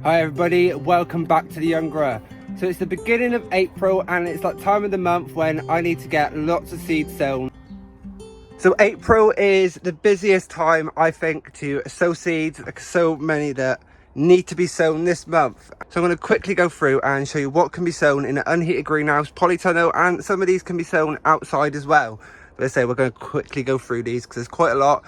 Hi everybody, welcome back to the Young Grower. So it's the beginning of April and it's that time of the month when I need to get lots of seeds sown. So April is the busiest time, I think, to sow seeds. Like so many that need to be sown this month. So I'm going to quickly go through and show you what can be sown in an unheated greenhouse, polytunnel, and some of these can be sown outside as well. But let's say we're going to quickly go through these because there's quite a lot.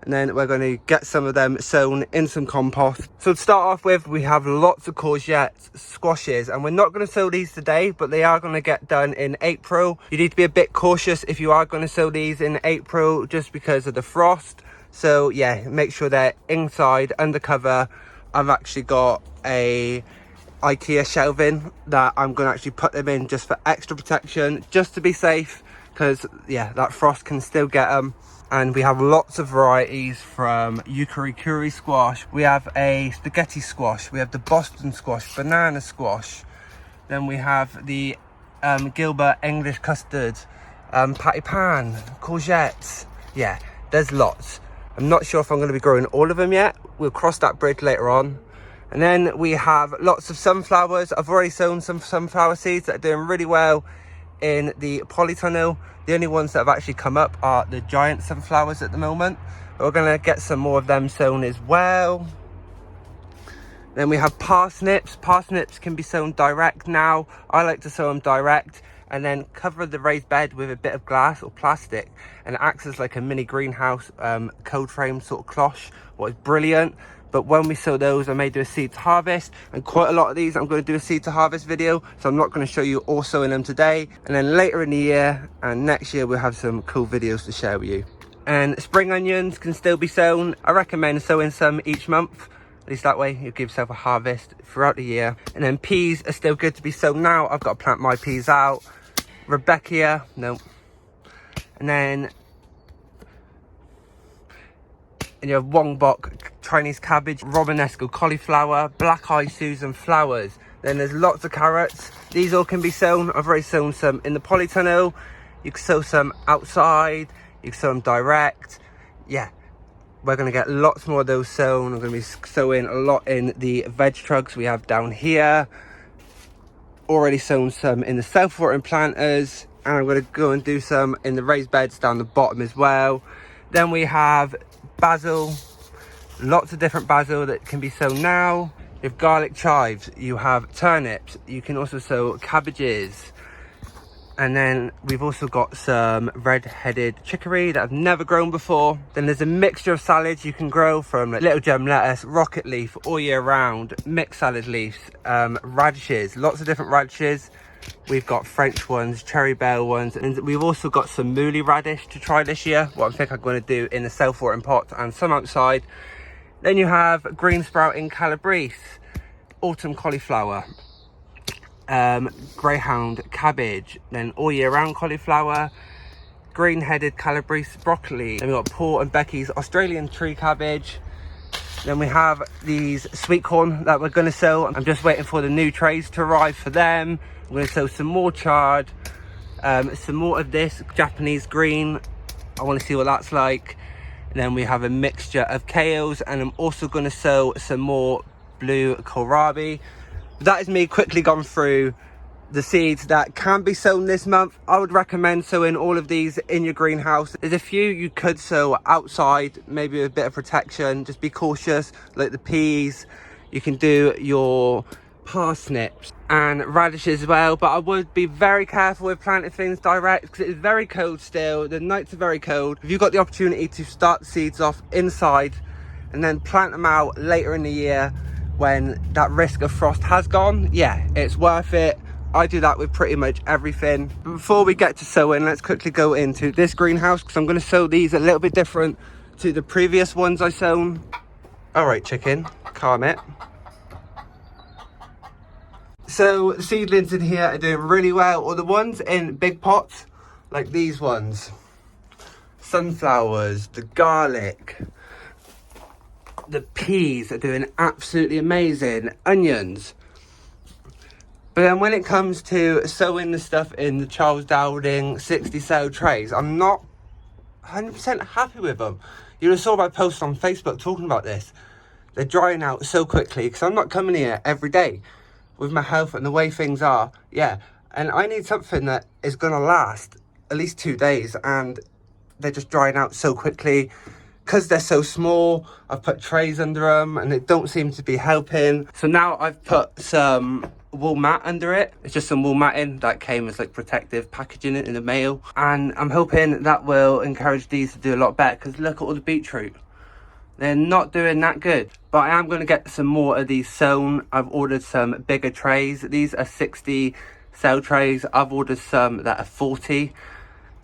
And then we're going to get some of them sown in some compost. So to start off with, we have lots of courgettes, squashes, and we're not going to sow these today, but they are going to get done in April. You need to be a bit cautious if you are going to sow these in April just because of the frost. So yeah, make sure they're inside, under cover. I've actually got a IKEA shelving that I'm going to actually put them in just for extra protection, just to be safe, because yeah, that frost can still get them. And we have lots of varieties from Ukarikuri squash. We have a spaghetti squash. We have the Boston squash, banana squash. Then we have the Gilbert English custard, patty pan, courgettes. Yeah, there's lots. I'm not sure if I'm going to be growing all of them yet. We'll cross that bridge later on. And then we have lots of sunflowers. I've already sown some sunflower seeds that are doing really well in the polytunnel. The only ones that have actually come up are the giant sunflowers at the moment, but we're going to get some more of them sown as well. Then we have parsnips. Parsnips can be sown direct now. I like to sow them direct and then cover the raised bed with a bit of glass or plastic, and it acts as like a mini greenhouse cold frame sort of cloche, what is brilliant. But when we sow those, I may do a seed to harvest, and quite a lot of these I'm going to do a seed to harvest video, so I'm not going to show you all sowing them today. And then later in the year and next year we'll have some cool videos to share with you. And spring onions can still be sown. I recommend sowing some each month, at least that way you give yourself a harvest throughout the year. And then peas are still good to be sown now. I've got to plant my peas out. Rebecca, no. And then and you have Wongbok Chinese cabbage, Romanesco cauliflower, black eye Susan flowers. Then there's lots of carrots. These all can be sown. I've already sown some in the polytunnel. You can sow some outside. You can sow them direct. Yeah, we're going to get lots more of those sown. I'm going to be sowing a lot in the veg trucks we have down here. Already sown some in the self-watering planters. And I'm going to go and do some in the raised beds down the bottom as well. Then we have basil, lots of different basil that can be sown now. You have garlic chives, you have turnips, you can also sow cabbages. And then we've also got some red-headed chicory that I've never grown before. Then there's a mixture of salads you can grow from like little gem lettuce, rocket leaf, all year round, mixed salad leaves, radishes, lots of different radishes. We've got French ones, cherry bell ones, and we've also got some mooli radish to try this year. What I think I'm going to do in the self-watering pot and some outside. Then you have green sprouting calabrese, autumn cauliflower, greyhound cabbage, then all year round cauliflower, green-headed calabrese broccoli. Then we've got Paul and Becky's Australian tree cabbage. Then we have these sweet corn that we're going to sow. I'm just waiting for the new trays to arrive for them. I'm going to sow some more chard, some more of this Japanese green. I want to see what that's like. And then we have a mixture of kales, and I'm also going to sow some more blue kohlrabi. That is me quickly gone through the seeds that can be sown this month. I would recommend sowing all of these in your greenhouse. There's a few you could sow outside, maybe with a bit of protection. Just be cautious, like the peas. You can do your parsnips and radishes as well, but I would be very careful with planting things direct because it is very cold still. The nights are very cold. If you've got the opportunity to start the seeds off inside and then plant them out later in the year when that risk of frost has gone, yeah, it's worth it. I do that with pretty much everything. But before we get to sowing, let's quickly go into this greenhouse because I'm going to sow these a little bit different to the previous ones I sown. All right, chicken, calm it. So the seedlings in here are doing really well, or the ones in big pots, like these ones. Sunflowers, the garlic, the peas are doing absolutely amazing, onions. But then when it comes to sowing the stuff in the Charles Dowding 60 cell trays, I'm not 100% happy with them. You saw my post on Facebook talking about this. they're drying out so quickly because I'm not coming here every day with my health and the way things are. Yeah, and I need something that is going to last at least 2 days, and they're just drying out so quickly because they're so small. I've put trays under them and it don't seem to be helping. So now I've put some wool mat under it. It's just some wool matting that came as like protective packaging in the mail, and I'm hoping that will encourage these to do a lot better, because look at all the beetroot. They're not doing that good. But I am going to get some more of these sown. I've ordered some bigger trays. These are 60 cell trays. I've ordered some that are 40,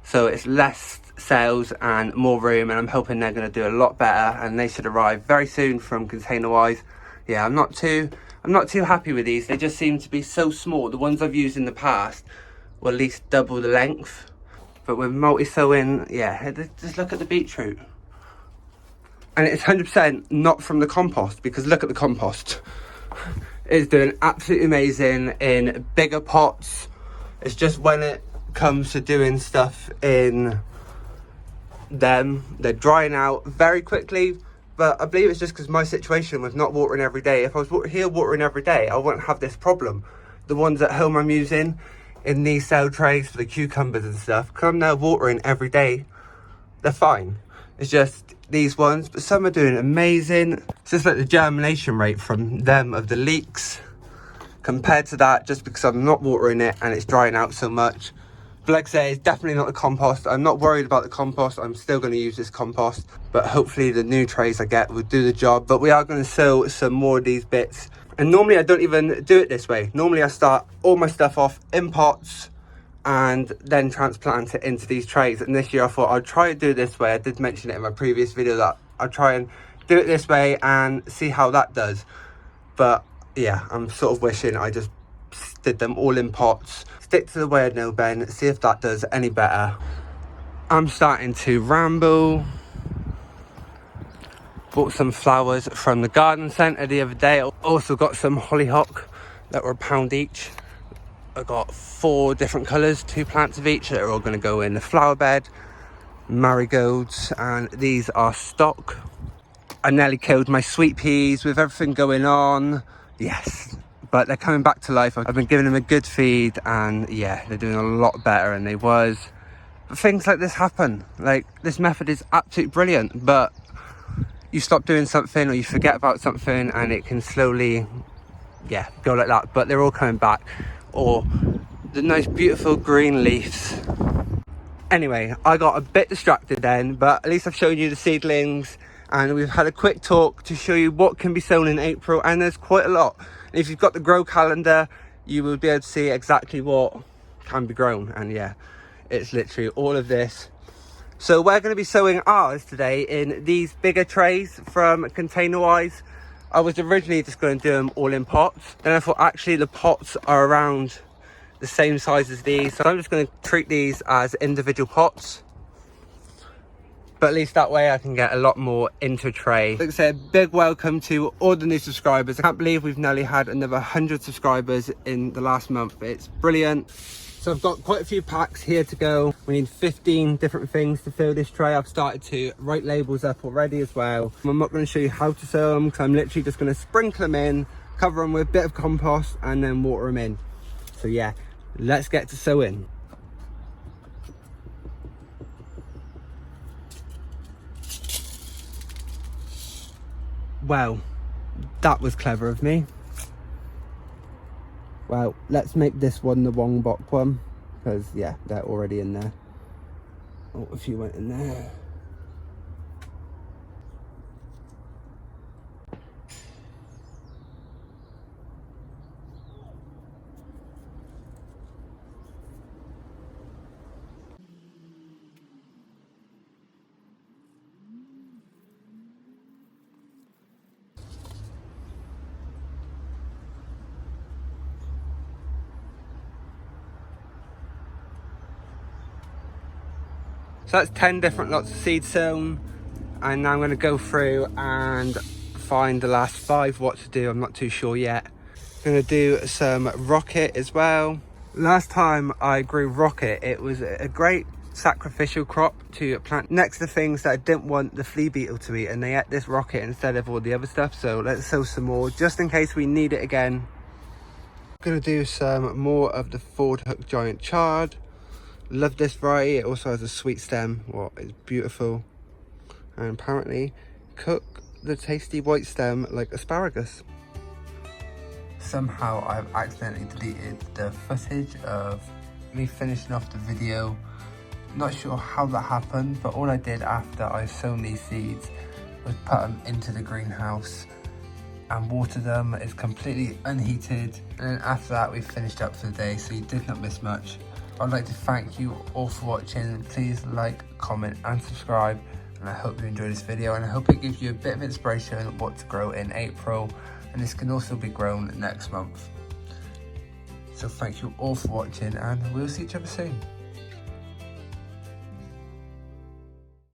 so it's less cells and more room, and I'm hoping they're going to do a lot better, and they should arrive very soon from Container Wise. Yeah, I'm not too happy with these. They just seem to be so small. The ones I've used in the past were at least double the length, but with multi-sowing, yeah, just look at the beetroot. And it's 100% not from the compost, because look at the compost. It's doing absolutely amazing in bigger pots. It's just when it comes to doing stuff in them, they're drying out very quickly. But I believe it's just because my situation with not watering every day. If I was here watering every day, I wouldn't have this problem. The ones at home I'm using in these cell trays for the cucumbers and stuff, because I'm now watering every day, they're fine. It's just these ones, but some are doing amazing. It's just like the germination rate from them of the leeks compared to that, just because I'm not watering it and it's drying out so much. But like I say, it's definitely not the compost. I'm not worried about the compost. I'm still going to use this compost, but hopefully the new trays I get will do the job. But we are going to sow some more of these bits. And normally I don't even do it this way. Normally I start all my stuff off in pots and then transplant it into these trays. And this year I thought I'd try to do it this way. I did mention it in my previous video that I'd try and do it this way and see how that does. But yeah, I'm sort of wishing I just did them all in pots. Stick to the way I know, Ben. See if that does any better. I'm starting to ramble. Bought some flowers from the garden centre the other day. Also got some hollyhock that were £1 each. I got 4 different colours, 2 plants of each that are all going to go in the flower bed. Marigolds, and these are stock. I nearly killed my sweet peas with everything going on. Yes, but they're coming back to life. I've been giving them a good feed, and yeah, they're doing a lot better than they was. But things like this happen. Like, this method is absolutely brilliant, but you stop doing something or you forget about something and it can slowly, yeah, go like that. But they're all coming back. Or the nice beautiful green leaves. Anyway, I got a bit distracted then, but at least I've shown you the seedlings, and we've had a quick talk to show you what can be sown in April, and there's quite a lot. And if you've got the grow calendar, you will be able to see exactly what can be grown, and yeah, it's literally all of this. So we're going to be sowing ours today in these bigger trays from Container Wise. I was originally just going to do them all in pots. Then I thought actually the pots are around the same size as these. So I'm just going to treat these as individual pots. But at least that way I can get a lot more into a tray. Like I said, big welcome to all the new subscribers. I can't believe we've nearly had another 100 subscribers in the last month. It's brilliant. So I've got quite a few packs here to go. We need 15 different things to fill this tray. I've started to write labels up already as well. I'm not going to show you how to sow them, because I'm literally just going to sprinkle them in, cover them with a bit of compost, and then water them in. So yeah, let's get to sowing. Well, that was clever of me. Well, let's make this one the wrong box one, because yeah, they're already in there. Oh, a few went in there. So that's 10 different lots of seed sown, and now I'm going to go through and find the last 5 what to do. I'm not too sure yet. I'm going to do some rocket as well. Last time I grew rocket, it was a great sacrificial crop to plant next to things that I didn't want the flea beetle to eat, and they ate this rocket instead of all the other stuff. So let's sow some more just in case we need it again. I'm gonna do some more of the Ford Hook Giant Chard. Love this variety. It also has a sweet stem, what is beautiful, and apparently cook the tasty white stem like asparagus. Somehow I've accidentally deleted the footage of me finishing off the video. Not sure how that happened, but all I did after I sown these seeds was put them into the greenhouse and water them. It's completely unheated, and then after that we finished up for the day, so you did not miss much. I'd like to thank you all for watching. Please like, comment and subscribe, and I hope you enjoyed this video, and I hope it gives you a bit of inspiration on what to grow in April, and this can also be grown next month. So thank you all for watching, and we'll see each other soon.